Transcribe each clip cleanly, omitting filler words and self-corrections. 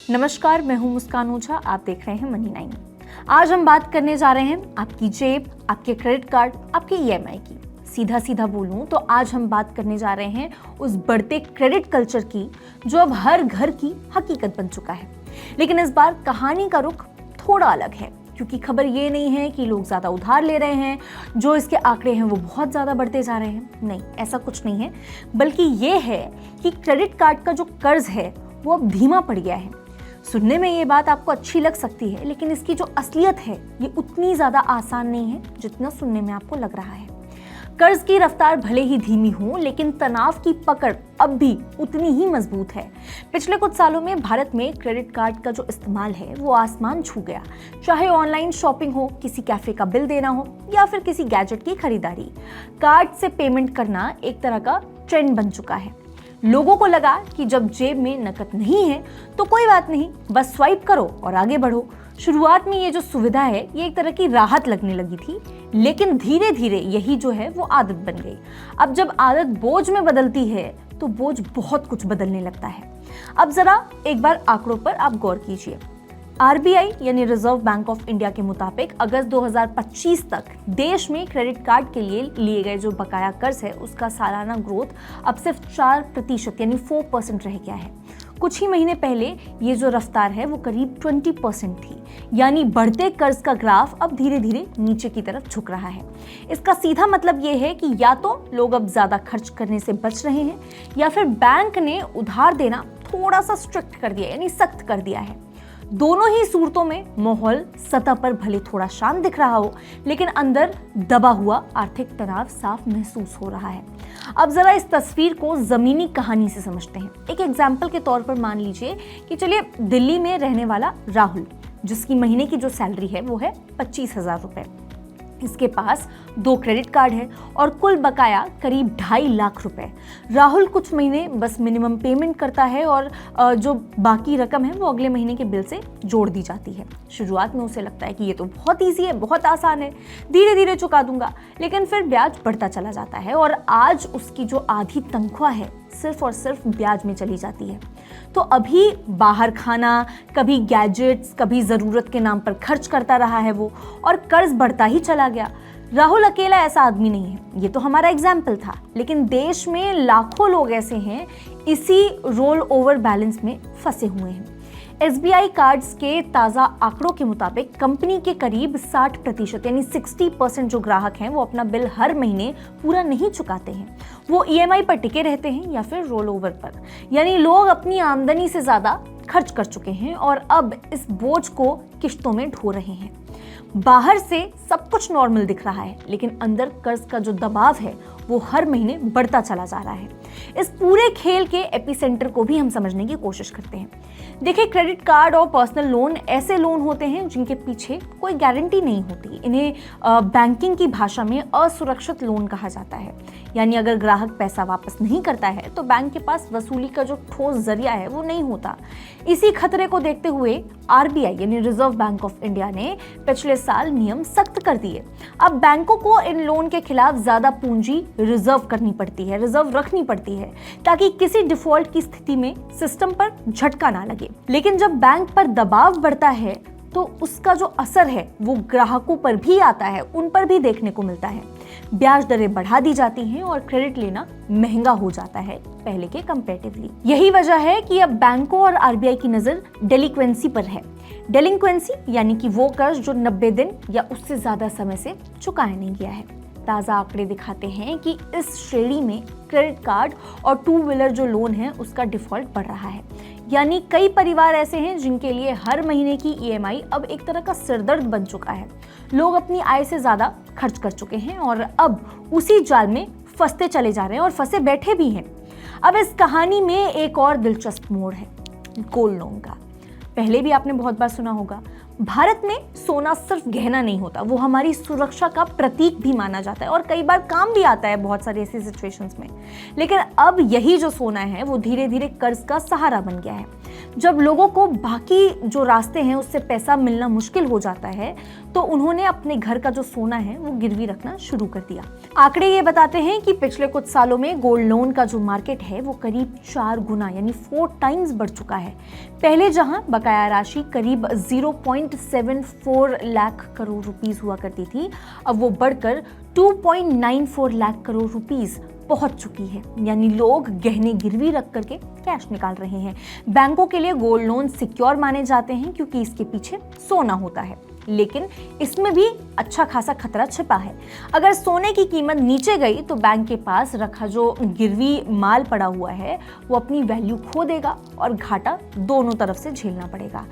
नमस्कार, मैं हूं मुस्कान ओझा। आप देख रहे हैं मनी 9। आज हम बात करने जा रहे हैं आपकी जेब, आपके क्रेडिट कार्ड, आपके ईएमआई की। सीधा सीधा बोलूं तो आज हम बात करने जा रहे हैं उस बढ़ते क्रेडिट कल्चर की जो अब हर घर की हकीकत बन चुका है। लेकिन इस बार कहानी का रुख थोड़ा अलग है, क्योंकि खबर ये नहीं है कि लोग ज्यादा उधार ले रहे हैं, जो इसके आंकड़े हैं वो बहुत ज्यादा बढ़ते जा रहे हैं। नहीं, ऐसा कुछ नहीं है, बल्कि ये है कि क्रेडिट कार्ड का जो कर्ज है वो अब धीमा पड़ गया है। सुनने में ये बात आपको अच्छी लग सकती है, लेकिन इसकी जो असलियत है ये उतनी ज्यादा आसान नहीं है जितना सुनने में आपको लग रहा है। कर्ज की रफ्तार भले ही धीमी हो, लेकिन तनाव की पकड़ अब भी उतनी ही मजबूत है। पिछले कुछ सालों में भारत में क्रेडिट कार्ड का जो इस्तेमाल है वो आसमान छू गया। चाहे ऑनलाइन शॉपिंग हो, किसी कैफे का बिल देना हो या फिर किसी गैजेट की खरीदारी, कार्ड से पेमेंट करना एक तरह का ट्रेंड बन चुका है। लोगों को लगा कि जब जेब में नकद नहीं है तो कोई बात नहीं, बस स्वाइप करो और आगे बढ़ो। शुरुआत में ये जो सुविधा है ये एक तरह की राहत लगने लगी थी, लेकिन धीरे धीरे यही जो है वो आदत बन गई। अब जब आदत बोझ में बदलती है तो बोझ बहुत कुछ बदलने लगता है। अब जरा एक बार आंकड़ों पर आप गौर कीजिए। आरबीआई यानी रिजर्व बैंक ऑफ इंडिया के मुताबिक अगस्त 2025 तक देश में क्रेडिट कार्ड के लिए गए जो बकाया कर्ज है उसका सालाना ग्रोथ अब सिर्फ 4% यानी 4% रह गया है। कुछ ही महीने पहले ये जो रफ्तार है वो करीब 20% थी, यानी बढ़ते कर्ज का ग्राफ अब धीरे धीरे नीचे की तरफ झुक रहा है। इसका सीधा मतलब ये है कि या तो लोग अब ज्यादा खर्च करने से बच रहे हैं, या फिर बैंक ने उधार देना थोड़ा सा स्ट्रिक्ट कर दिया, यानी सख्त कर दिया है। दोनों ही सूरतों में माहौल सतह पर भले थोड़ा शांत दिख रहा हो, लेकिन अंदर दबा हुआ आर्थिक तनाव साफ महसूस हो रहा है। अब जरा इस तस्वीर को जमीनी कहानी से समझते हैं। एक एग्जाम्पल के तौर पर मान लीजिए कि चलिए दिल्ली में रहने वाला राहुल, जिसकी महीने की जो सैलरी है वो है 25,000 रुपए। इसके पास 2 क्रेडिट कार्ड है और कुल बकाया करीब 2.5 लाख रुपए। राहुल कुछ महीने बस मिनिमम पेमेंट करता है और जो बाकी रकम है वो अगले महीने के बिल से जोड़ दी जाती है। शुरुआत में उसे लगता है कि ये तो बहुत ईजी है, बहुत आसान है, धीरे धीरे चुका दूंगा, लेकिन फिर ब्याज बढ़ता चला जाता है और आज उसकी जो आधी तनख्वाह है सिर्फ और सिर्फ ब्याज में चली जाती है। तो अभी बाहर खाना, कभी गैजेट्स, कभी जरूरत के नाम पर खर्च करता रहा है वो, और कर्ज बढ़ता ही चला गया। राहुल अकेला ऐसा आदमी नहीं है, ये तो हमारा एग्जाम्पल था, लेकिन देश में लाखों लोग ऐसे हैं इसी रोल ओवर बैलेंस में फंसे हुए हैं। एसबीआई कार्ड्स के ताज़ा आंकड़ों के मुताबिक कंपनी के करीब 60% यानी 60% जो ग्राहक हैं वो अपना बिल हर महीने पूरा नहीं चुकाते हैं। वो ईएमआई पर टिके रहते हैं या फिर रोल ओवर पर, यानी लोग अपनी आमदनी से ज़्यादा खर्च कर चुके हैं और अब इस बोझ को किश्तों में ढो रहे हैं। बाहर से सब कुछ नॉर्मल दिख रहा है, लेकिन अंदर कर्ज का जो दबाव है वो हर महीने बढ़ता चला जा रहा है। इस पूरे खेल के एपिसेंटर को भी हम समझने की कोशिश करते हैं। देखिए, क्रेडिट कार्ड और पर्सनल लोन ऐसे लोन होते हैं जिनके पीछे कोई गारंटी नहीं होती। इन्हें बैंकिंग की भाषा में असुरक्षित लोन कहा जाता है, यानी अगर ग्राहक पैसा वापस नहीं करता है तो बैंक के पास वसूली का जो ठोस जरिया है वो नहीं होता। इसी खतरे को देखते हुए आरबीआई यानी रिजर्व बैंक ऑफ इंडिया ने पिछले साल नियम सख्त कर दिए। अब बैंकों को इन लोन के खिलाफ ज्यादा पूंजी रिजर्व करनी पड़ती है, रिजर्व रखनी पड़ती है, ताकि किसी डिफॉल्ट की स्थिति में सिस्टम पर झटका ना लगे। लेकिन जब बैंक पर दबाव बढ़ता है तो उसका जो असर है वो ग्राहकों पर भी आता है, उन पर भी देखने को मिलता है। ब्याज दरें बढ़ा दी जाती हैं और क्रेडिट लेना महंगा हो जाता है पहले के कंपैरेटिवली। यही वजह है कि अब बैंकों और आरबीआई की नजर डेलिक्वेंसी पर है। डेलिक्वेंसी यानी कि वो कर्ज जो 90 दिन या उससे ज्यादा समय से चुकाया नहीं गया है। ताज़ा आंकड़े दिखाते हैं कि इस श्रेणी में क्रेडिट कार्ड और 2 व्हीलर जो लोन है उसका डिफॉल्ट बढ़ रहा है। यानी कई परिवार ऐसे हैं जिनके लिए हर महीने की ईएमआई अब एक तरह का सिरदर्द बन चुका है। लोग अपनी आय से ज्यादा खर्च कर चुके हैं और अब उसी जाल में फंसते चले जा रहे हैं और फंसे बैठे भी हैं। अब इस कहानी में एक और दिलचस्प मोड़ है, गोल्ड लोन का। पहले भी आपने बहुत बार सुना होगा, भारत में सोना सिर्फ गहना नहीं होता, वो हमारी सुरक्षा का प्रतीक भी माना जाता है और कई बार काम भी आता है बहुत सारी ऐसी सिचुएशंस में। लेकिन अब यही जो सोना है वो धीरे धीरे कर्ज का सहारा बन गया है। जब लोगों को बाकी जो रास्ते हैं उससे पैसा मिलना मुश्किल हो जाता है तो उन्होंने अपने घर का जो सोना है वो गिरवी रखना शुरू कर दिया। आंकड़े ये बताते हैं कि पिछले कुछ सालों में गोल्ड लोन का जो मार्केट है वो करीब 4 गुना यानी 4 टाइम्स बढ़ चुका है। पहले जहां बकाया राशि करीब 0.74 लाख करोड़ रुपीस हुआ करती थी, अब वो बढ़कर 2.94 लाख करोड़ रुपीस पहुंच चुकी है। यानी लोग गहने गिरवी रख करके कैश निकाल रहे हैं। बैंकों के लिए गोल्ड लोन सिक्योर माने जाते हैं क्योंकि इसके पीछे सोना होता है, लेकिन इसमें भी अच्छा खासा खतरा छिपा है। अगर सोने की कीमत नीचे गई तो बैंक के पास रखा जो गिरवी माल पड़ा हुआ है वो अपनी वैल्यू खो देगा और घाटा दोनों तरफ से झेलना पड़ेगा,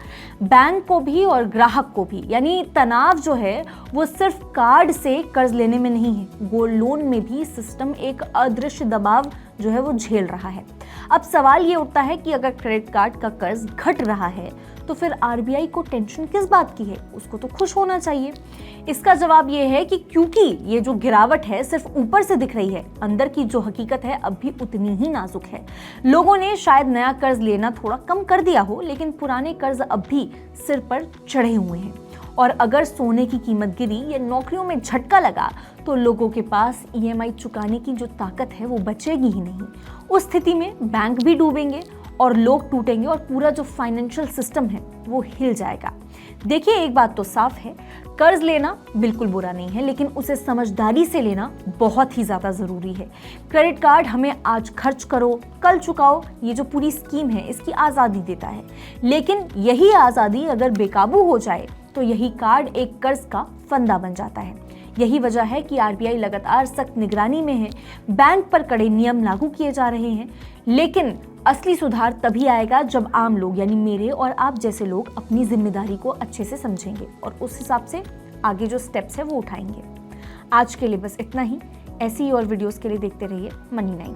बैंक को भी और ग्राहक को भी। यानी तनाव जो है वो सिर्फ कार्ड से कर्ज लेने में नहीं है, गोल्ड लोन में भी सिस्टम एक अदृश्य दबाव जो है वो झेल रहा है। अब सवाल ये उठता है कि अगर क्रेडिट कार्ड का कर्ज घट रहा है तो फिर आरबीआई को टेंशन किस बात की है, उसको तो खुश होना चाहिए। इसका जवाब ये है कि क्योंकि ये जो गिरावट है सिर्फ ऊपर से दिख रही है, अंदर की जो हकीकत है अब भी उतनी ही नाजुक है। लोगों ने शायद नया कर्ज लेना थोड़ा कम कर दिया हो, लेकिन पुराने कर्ज अब भी सिर पर चढ़े हुए हैं। और अगर सोने की कीमत गिरी या नौकरियों में झटका लगा तो लोगों के पास ईएमआई चुकाने की जो ताकत है वो बचेगी ही नहीं। उस स्थिति में बैंक भी डूबेंगे और लोग टूटेंगे और पूरा जो फाइनेंशियल सिस्टम है वो हिल जाएगा। देखिए, एक बात तो साफ है, कर्ज लेना बिल्कुल बुरा नहीं है, लेकिन उसे समझदारी से लेना बहुत ही ज्यादा जरूरी है। क्रेडिट कार्ड हमें आज खर्च करो कल चुकाओ, ये जो पूरी स्कीम है इसकी आजादी देता है, लेकिन यही आजादी अगर बेकाबू हो जाए तो यही कार्ड एक कर्ज का फंदा बन जाता है। यही वजह है कि आरबीआई लगातार सख्त निगरानी में है, बैंक पर कड़े नियम लागू किए जा रहे हैं, लेकिन असली सुधार तभी आएगा जब आम लोग यानी मेरे और आप जैसे लोग अपनी जिम्मेदारी को अच्छे से समझेंगे और उस हिसाब से आगे जो स्टेप्स है वो उठाएंगे। आज के लिए बस इतना ही। ऐसी ही और वीडियोस के लिए देखते रहिए मनी9।